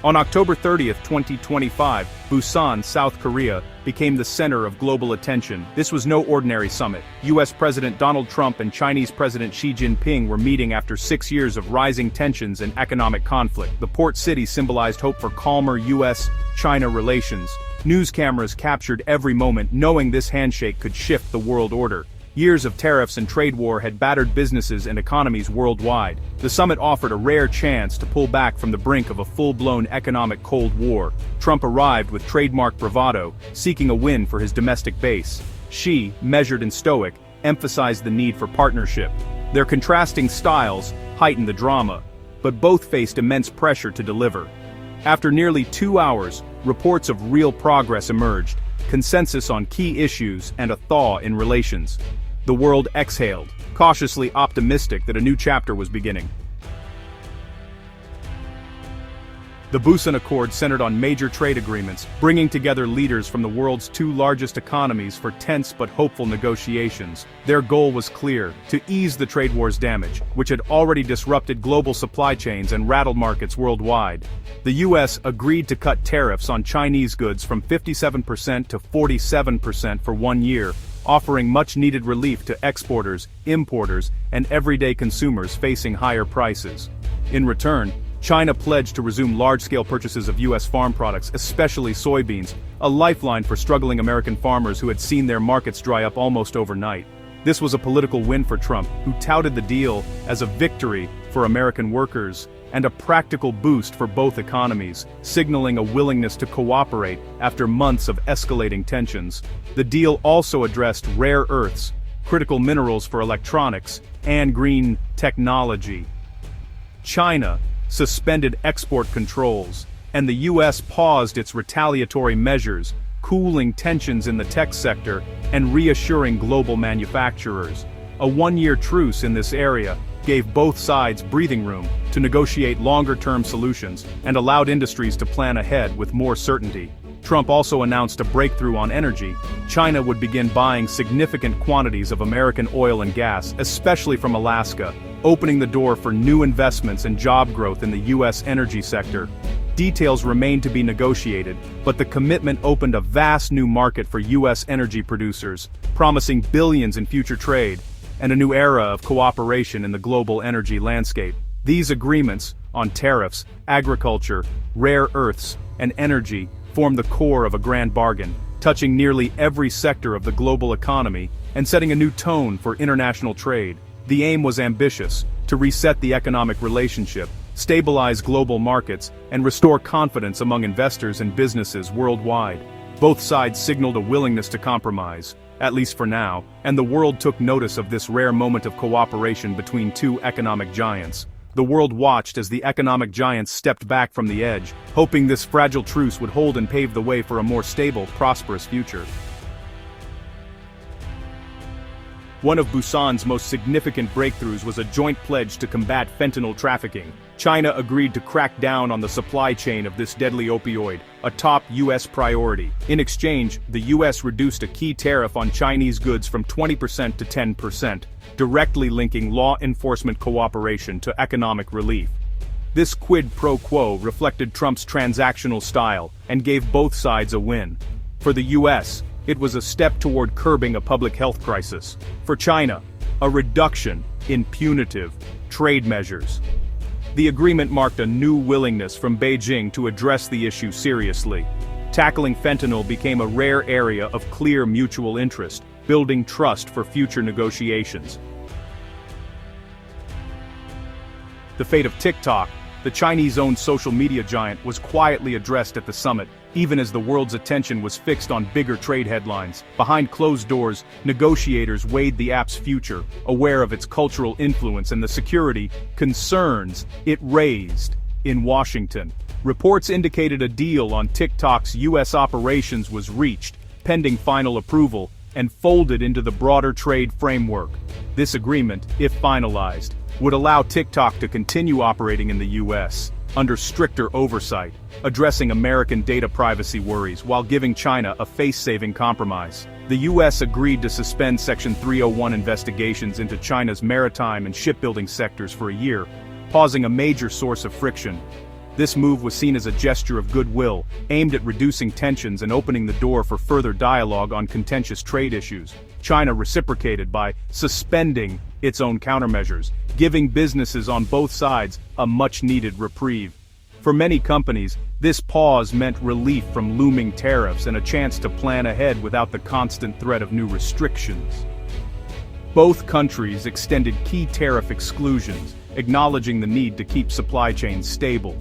On October 30, 2025, Busan, South Korea, became the center of global attention. This was no ordinary summit. US President Donald Trump and Chinese President Xi Jinping were meeting after 6 years of rising tensions and economic conflict. The port city symbolized hope for calmer US-China relations. News cameras captured every moment, knowing this handshake could shift the world order. Years of tariffs and trade war had battered businesses and economies worldwide. The summit offered a rare chance to pull back from the brink of a full-blown economic Cold War. Trump arrived with trademark bravado, seeking a win for his domestic base. Xi, measured and stoic, emphasized the need for partnership. Their contrasting styles heightened the drama, but both faced immense pressure to deliver. After nearly 2 hours, reports of real progress emerged, consensus on key issues and a thaw in relations. The world exhaled, cautiously optimistic that a new chapter was beginning. The Busan Accord centered on major trade agreements, bringing together leaders from the world's 2 largest economies for tense but hopeful negotiations. Their goal was clear: to ease the trade war's damage, which had already disrupted global supply chains and rattled markets worldwide. The US agreed to cut tariffs on Chinese goods from 57% to 47% for 1 year, offering much-needed relief to exporters, importers, and everyday consumers facing higher prices. In return, China pledged to resume large-scale purchases of US farm products, especially soybeans, a lifeline for struggling American farmers who had seen their markets dry up almost overnight. This was a political win for Trump, who touted the deal as a victory for American workers and a practical boost for both economies, signaling a willingness to cooperate after months of escalating tensions. The deal also addressed rare earths, critical minerals for electronics, and green technology. China suspended export controls, and the US paused its retaliatory measures, cooling tensions in the tech sector and reassuring global manufacturers. A 1-year truce in this area gave both sides breathing room to negotiate longer-term solutions and allowed industries to plan ahead with more certainty. Trump also announced a breakthrough on energy. China would begin buying significant quantities of American oil and gas, especially from Alaska, opening the door for new investments and job growth in the US energy sector. Details remain to be negotiated, but the commitment opened a vast new market for US energy producers, promising billions in future trade, and a new era of cooperation in the global energy landscape. These agreements, on tariffs, agriculture, rare earths, and energy, form the core of a grand bargain, touching nearly every sector of the global economy and setting a new tone for international trade. The aim was ambitious: to reset the economic relationship, stabilize global markets, and restore confidence among investors and businesses worldwide. Both sides signaled a willingness to compromise, at least for now, and the world took notice of this rare moment of cooperation between 2 economic giants. The world watched as the economic giants stepped back from the edge, hoping this fragile truce would hold and pave the way for a more stable, prosperous future. One of Busan's most significant breakthroughs was a joint pledge to combat fentanyl trafficking. China agreed to crack down on the supply chain of this deadly opioid, a top US priority. In exchange, the US reduced a key tariff on Chinese goods from 20% to 10%, directly linking law enforcement cooperation to economic relief. This quid pro quo reflected Trump's transactional style and gave both sides a win. For the US, it was a step toward curbing a public health crisis. For China, a reduction in punitive trade measures. The agreement marked a new willingness from Beijing to address the issue seriously. Tackling fentanyl became a rare area of clear mutual interest, building trust for future negotiations. The fate of TikTok, the Chinese-owned social media giant, was quietly addressed at the summit, even as the world's attention was fixed on bigger trade headlines. Behind closed doors, negotiators weighed the app's future, aware of its cultural influence and the security concerns it raised. In Washington, reports indicated a deal on TikTok's US operations was reached, pending final approval, and folded into the broader trade framework. This agreement, if finalized, would allow TikTok to continue operating in the US, under stricter oversight, addressing American data privacy worries while giving China a face-saving compromise. The US agreed to suspend Section 301 investigations into China's maritime and shipbuilding sectors for a year, pausing a major source of friction. This move was seen as a gesture of goodwill, aimed at reducing tensions and opening the door for further dialogue on contentious trade issues. China reciprocated by suspending its own countermeasures, giving businesses on both sides a much-needed reprieve. For many companies, this pause meant relief from looming tariffs and a chance to plan ahead without the constant threat of new restrictions. Both countries extended key tariff exclusions, acknowledging the need to keep supply chains stable.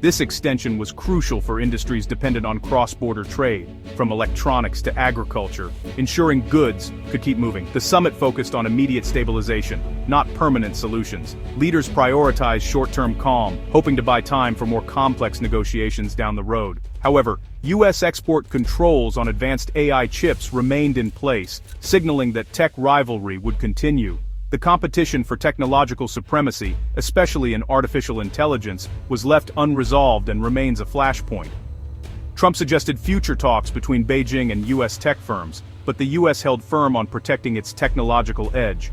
This extension was crucial for industries dependent on cross-border trade, from electronics to agriculture, ensuring goods could keep moving. The summit focused on immediate stabilization, not permanent solutions. Leaders prioritized short-term calm, hoping to buy time for more complex negotiations down the road. However, U.S. export controls on advanced AI chips remained in place, signaling that tech rivalry would continue. The competition for technological supremacy, especially in artificial intelligence, was left unresolved and remains a flashpoint. Trump suggested future talks between Beijing and U.S. tech firms, but the U.S. held firm on protecting its technological edge.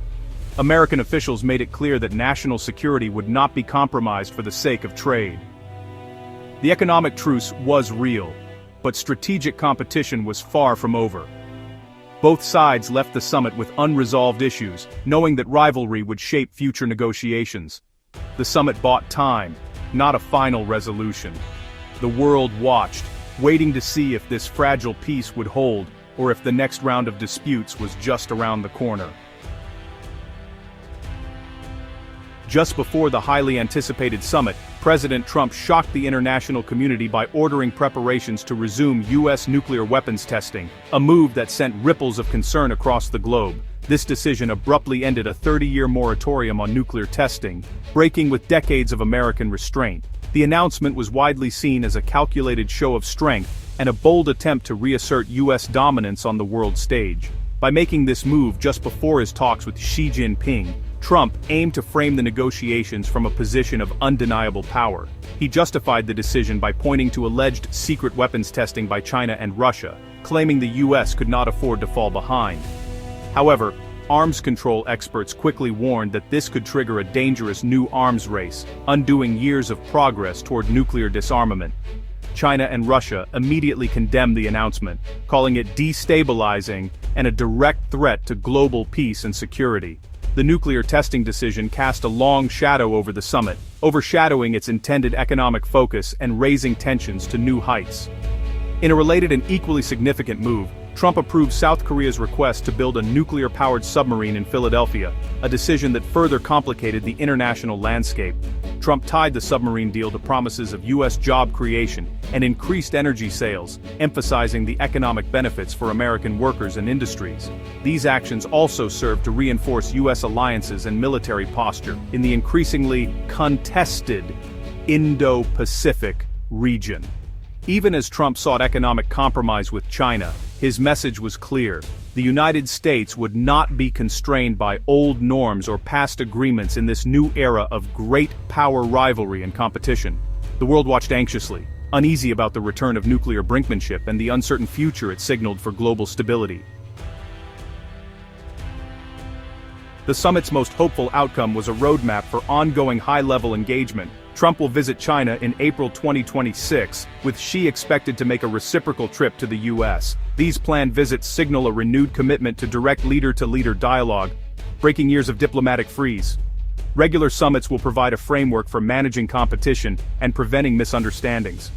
American officials made it clear that national security would not be compromised for the sake of trade. The economic truce was real, but strategic competition was far from over. Both sides left the summit with unresolved issues, knowing that rivalry would shape future negotiations. The summit bought time, not a final resolution. The world watched, waiting to see if this fragile peace would hold, or if the next round of disputes was just around the corner. Just before the highly anticipated summit, President Trump shocked the international community by ordering preparations to resume U.S. nuclear weapons testing, a move that sent ripples of concern across the globe. This decision abruptly ended a 30-year moratorium on nuclear testing, breaking with decades of American restraint. The announcement was widely seen as a calculated show of strength and a bold attempt to reassert U.S. dominance on the world stage. By making this move just before his talks with Xi Jinping, Trump aimed to frame the negotiations from a position of undeniable power. He justified the decision by pointing to alleged secret weapons testing by China and Russia, claiming the U.S. could not afford to fall behind. However, arms control experts quickly warned that this could trigger a dangerous new arms race, undoing years of progress toward nuclear disarmament. China and Russia immediately condemned the announcement, calling it destabilizing and a direct threat to global peace and security. The nuclear testing decision cast a long shadow over the summit, overshadowing its intended economic focus and raising tensions to new heights. In a related and equally significant move, Trump approved South Korea's request to build a nuclear-powered submarine in Philadelphia, a decision that further complicated the international landscape. Trump tied the submarine deal to promises of U.S. job creation and increased energy sales, emphasizing the economic benefits for American workers and industries. These actions also served to reinforce U.S. alliances and military posture in the increasingly contested Indo-Pacific region. Even as Trump sought economic compromise with China, his message was clear: the United States would not be constrained by old norms or past agreements in this new era of great power rivalry and competition. The world watched anxiously, uneasy about the return of nuclear brinkmanship and the uncertain future it signaled for global stability. The summit's most hopeful outcome was a roadmap for ongoing high-level engagement. Trump will visit China in April 2026, with Xi expected to make a reciprocal trip to the U.S. These planned visits signal a renewed commitment to direct leader-to-leader dialogue, breaking years of diplomatic freeze. Regular summits will provide a framework for managing competition and preventing misunderstandings.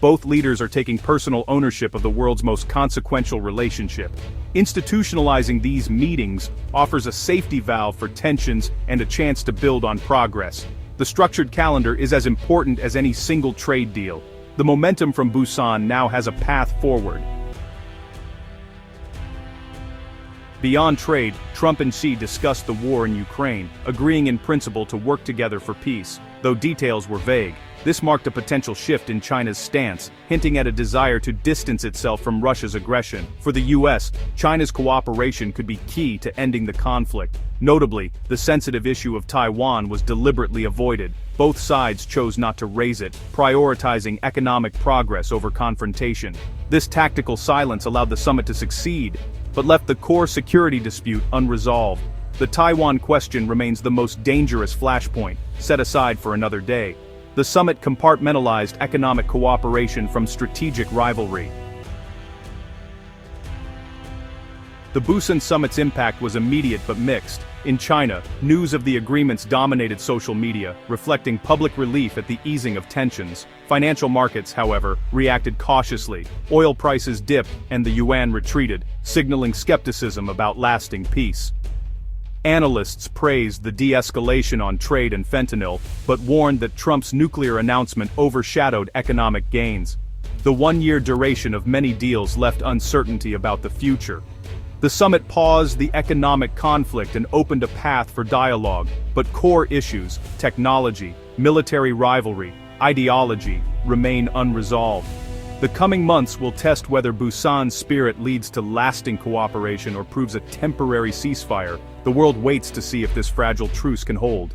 Both leaders are taking personal ownership of the world's most consequential relationship. Institutionalizing these meetings offers a safety valve for tensions and a chance to build on progress. The structured calendar is as important as any single trade deal. The momentum from Busan now has a path forward. Beyond trade, Trump and Xi discussed the war in Ukraine, agreeing in principle to work together for peace. Though details were vague, this marked a potential shift in China's stance, hinting at a desire to distance itself from Russia's aggression. For the U.S., China's cooperation could be key to ending the conflict. Notably, the sensitive issue of Taiwan was deliberately avoided. Both sides chose not to raise it, prioritizing economic progress over confrontation. This tactical silence allowed the summit to succeed, but left the core security dispute unresolved. The Taiwan question remains the most dangerous flashpoint, set aside for another day. The summit compartmentalized economic cooperation from strategic rivalry. The Busan summit's impact was immediate but mixed. In China, news of the agreements dominated social media, reflecting public relief at the easing of tensions. Financial markets, however, reacted cautiously. Oil prices dipped and the yuan retreated, signaling skepticism about lasting peace. Analysts praised the de-escalation on trade and fentanyl, but warned that Trump's nuclear announcement overshadowed economic gains. The one-year duration of many deals left uncertainty about the future. The summit paused the economic conflict and opened a path for dialogue, but core issues, technology, military rivalry, ideology, remain unresolved. The coming months will test whether Busan's spirit leads to lasting cooperation or proves a temporary ceasefire. The world waits to see if this fragile truce can hold.